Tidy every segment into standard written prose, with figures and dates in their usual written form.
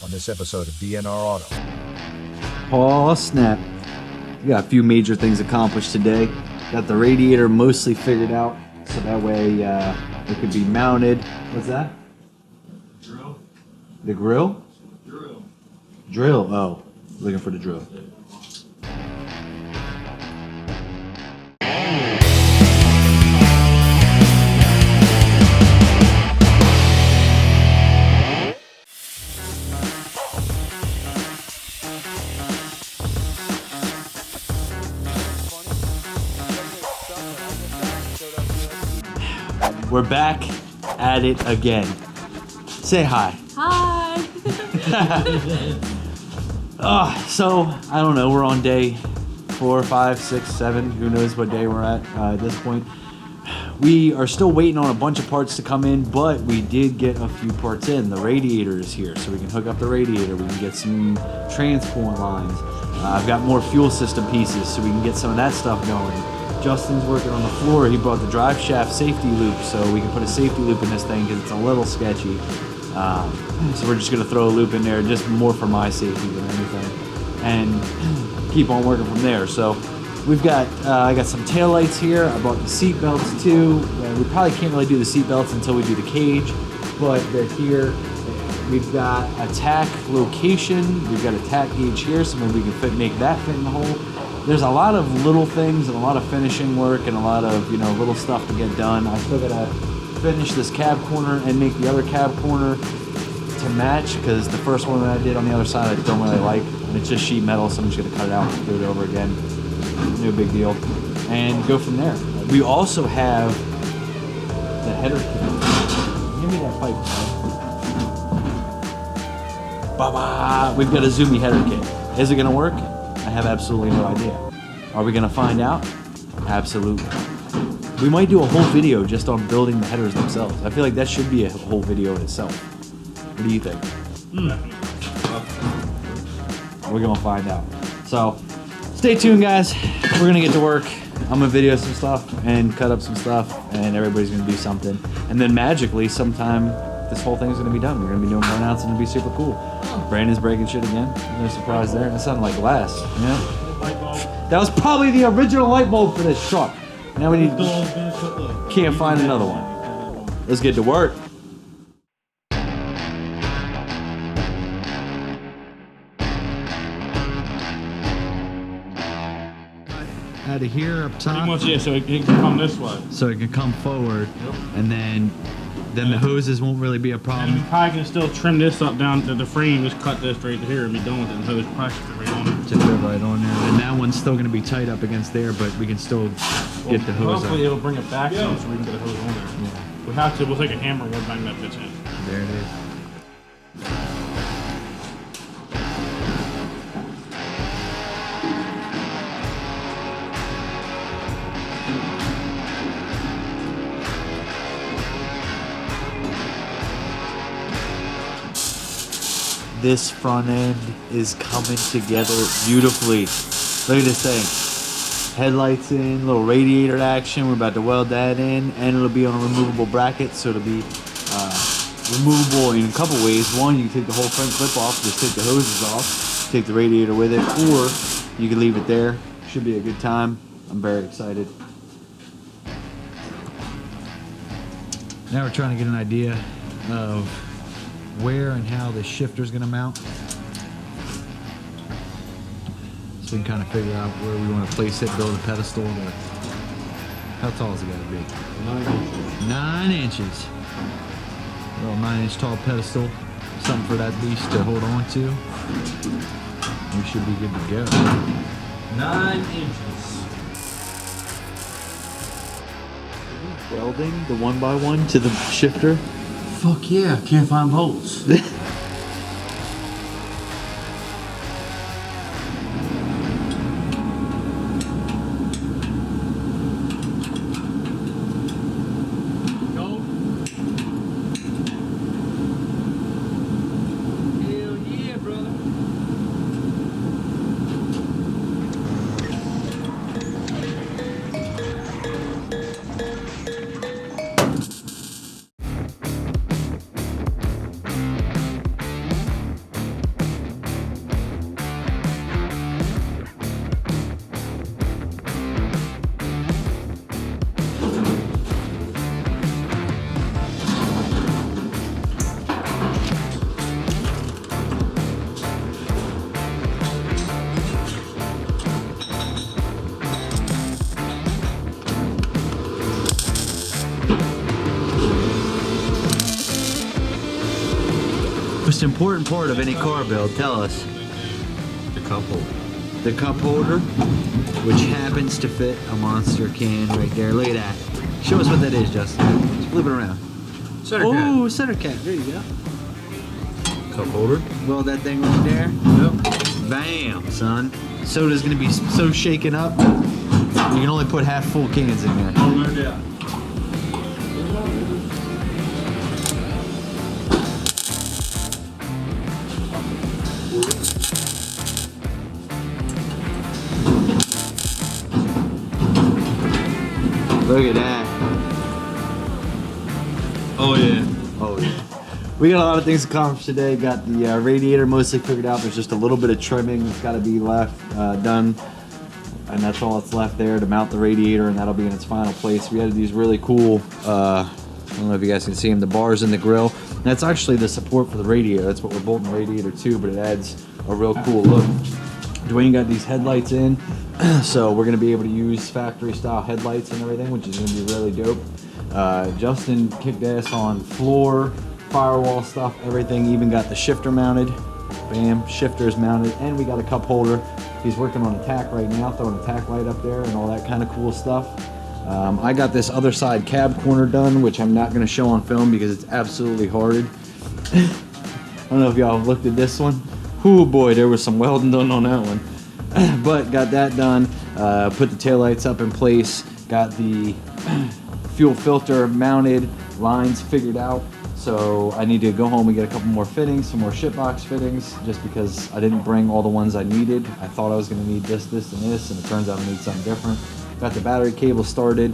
on this episode of DNR Auto. Oh snap. We got a few major things accomplished today. Got the radiator mostly figured out, so that way it could be mounted. What's that? Drill. The grill? Drill. Drill, oh. Looking for the drill. We're back at it again. Say hi. Hi. So, I don't know, we're on day 4, 5, 6, 7, who knows what day we're at this point. We are still waiting on a bunch of parts to come in, but we did get a few parts in. The radiator is here, so we can hook up the radiator. We can get some transport lines. I've got more fuel system pieces, so we can get some of that stuff going. Justin's working on the floor. He brought the drive shaft safety loop, so we can put a safety loop in this thing because it's a little sketchy. So we're just going to throw a loop in there, just more for my safety than anything, and keep on working from there. So we've got, I got some tail lights here. I brought the seat belts too. We probably can't really do the seat belts until we do the cage, but they're here. We've got a tack location. We've got a tack gauge here, so maybe we can make that fit in the hole. There's a lot of little things and a lot of finishing work and a lot of, little stuff to get done. I still gotta finish this cab corner and make the other cab corner to match, because the first one that I did on the other side I don't really like, and it's just sheet metal, so I'm just gonna cut it out and do it over again. No big deal. And go from there. We also have the header kit. Give me that pipe. Bye-bye. We've got a Zoomie header kit. Is it gonna work? I have absolutely no idea. Are we gonna find out? Absolutely. We might do a whole video just on building the headers themselves. I feel like that should be a whole video in itself. What do you think? We're gonna find out. So, stay tuned, guys. We're gonna get to work. I'm gonna video some stuff and cut up some stuff, and everybody's gonna do something. And then magically, sometime, this whole thing's gonna be done. We're gonna be doing burnouts, and it'll be super cool. Brandon's breaking shit again. No surprise there. That sounded like glass. Yeah. That was probably the original light bulb for this truck. Now we need. Can't find another one. Let's get to work. Out of here up top. Pretty much, yeah, so it can come this way. So it can come forward, and then the hoses won't really be a And problem. we probably can still trim this up down to the frame, just cut this right here and be done with it, and hose probably should fit right on it. To fit right on there. And that one's still going to be tight up against there, but we can still get the hose Hopefully up. it'll bring it back some so we can get a hose on there. Yeah. We have to, we'll take a hammer and we'll bang that bitch in. There it is. This front end is coming together beautifully. Look at this thing. Headlights in, little radiator action. We're about to weld that in, and it'll be on a removable bracket, so it'll be removable in a couple ways. One, you can take the whole front clip off, just take the hoses off, take the radiator with it, or you can leave it there. Should be a good time. I'm very excited. Now we're trying to get an idea of where and how the shifter's gonna mount. So we can kind of figure out where we want to place it, build a pedestal. How tall is it gotta be? 9 inches. 9 inches. A little 9-inch tall pedestal. Something for that beast to hold on to. We should be good to go. 9 inches. Welding the 1x1 to the shifter. Fuck yeah, can't find bolts. most important part of any car build, tell us. The cup holder. The cup holder, which happens to fit a monster can right there. Look at that. Show us what that is, Justin. Just flip it around. Center cap. Oh, center cap. There you go. Cup holder. Well, that thing right there. Yep. Bam, son. Soda's gonna be so shaken up. You can only put half full cans in there. Oh, no doubt. Look at that. Oh yeah. Oh yeah. We got a lot of things accomplished today. Got the radiator mostly figured out. There's just a little bit of trimming that's got to be left done, and that's all that's left there to mount the radiator, and that'll be in its final place. We added these really cool, I don't know if you guys can see them, the bars in the grill. That's actually the support for the radiator. That's what we're bolting the radiator to, but it adds a real cool look. Dwayne got these headlights in, so we're going to be able to use factory style headlights and everything, which is going to be really dope. Justin kicked ass on floor, firewall stuff, everything, even got the shifter mounted. Bam, shifter's mounted, and we got a cup holder. He's working on a tack right now, throwing a tack light up there and all that kind of cool stuff. I got this other side cab corner done, which I'm not going to show on film because it's absolutely horrid. I don't know if y'all have looked at this one. Oh boy, there was some welding done on that one. But got that done, put the taillights up in place, got the fuel filter mounted, lines figured out. So I need to go home and get a couple more fittings, some more SHITBOX fittings, just because I didn't bring all the ones I needed. I thought I was gonna need this, and this, and it turns out I need something different. Got the battery cable started,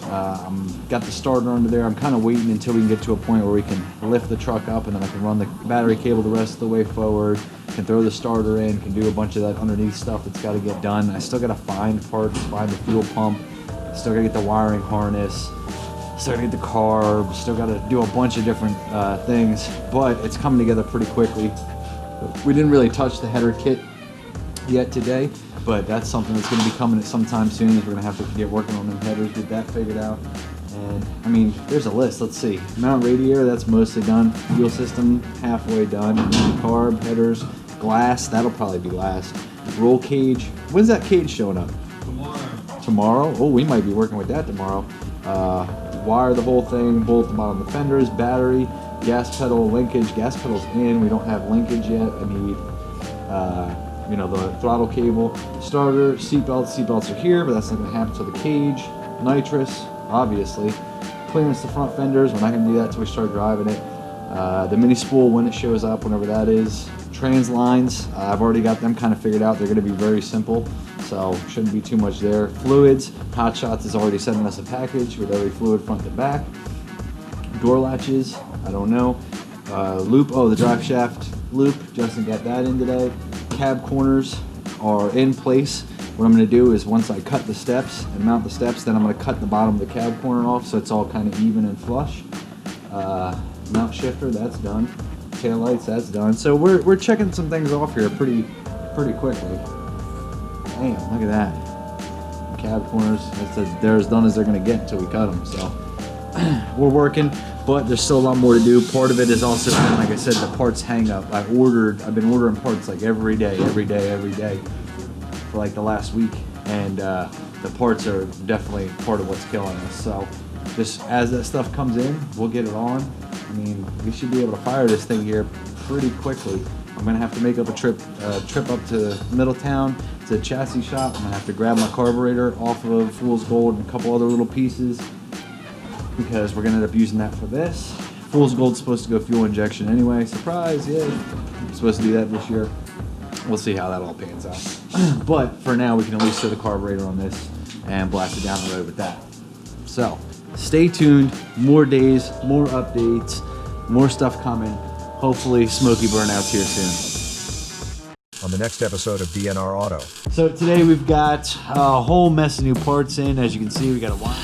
got the starter under there. I'm kind of waiting until we can get to a point where we can lift the truck up, and then I can run the battery cable the rest of the way forward, can throw the starter in, can do a bunch of that underneath stuff that's gotta get done. I still gotta find parts, find the fuel pump, still gotta get the wiring harness, still gotta get the carb, still gotta do a bunch of different things, but it's coming together pretty quickly. We didn't really touch the header kit yet today, but that's something that's gonna be coming at some time soon. We're gonna have to get working on them headers, get that figured out. And I mean, there's a list, let's see. Mount radiator, that's mostly done. Fuel system, halfway done. Carb, headers, glass, that'll probably be last. Roll cage, when's that cage showing up? Tomorrow? Oh, we might be working with that tomorrow. Wire the whole thing, bolt the bottom of the fenders, battery, gas pedal linkage. Gas pedal's in, we don't have linkage yet. I need, you know, the throttle cable, starter, seatbelts. Seatbelts are here, but that's not gonna happen till the cage. Nitrous, obviously. Clearance the front fenders, we're not gonna do that until we start driving it. The mini spool when it shows up, whenever that is. Trans lines, I've already got them kind of figured out. They're gonna be very simple, so shouldn't be too much there. Fluids, Hot Shots is already sending us a package with every fluid front to back. Door latches, I don't know. Loop, oh, the drive shaft loop, Justin got that in today. Cab corners are in place. What I'm gonna do is once I cut the steps and mount the steps, then I'm gonna cut the bottom of the cab corner off so it's all kind of even and flush. Mount shifter, that's done. Tail lights, that's done. So we're checking some things off here pretty quickly. Damn, look at that. Cab corners, they're as done as they're gonna get until we cut them. So we're working, but there's still a lot more to do. Part of it is also, like I said, the parts hang up. I've been ordering parts like every day for like the last week, and the parts are definitely part of what's killing us. So just as that stuff comes in, we'll get it on. I mean, we should be able to fire this thing here pretty quickly. I'm gonna have to make up a trip up to Middletown to the chassis shop. I'm gonna have to grab my carburetor off of Fool's Gold and a couple other little pieces because we're gonna end up using that for this. Fool's Gold's supposed to go fuel injection anyway. Surprise, yeah. I'm supposed to do that this year. We'll see how that all pans out. But for now, we can at least set the carburetor on this and blast it down the road with that. So stay tuned, more days, more updates, more stuff coming. Hopefully Smoky Burnout's here soon. On the next episode of DNR Auto. So today we've got a whole mess of new parts in. As you can see, we got a wire.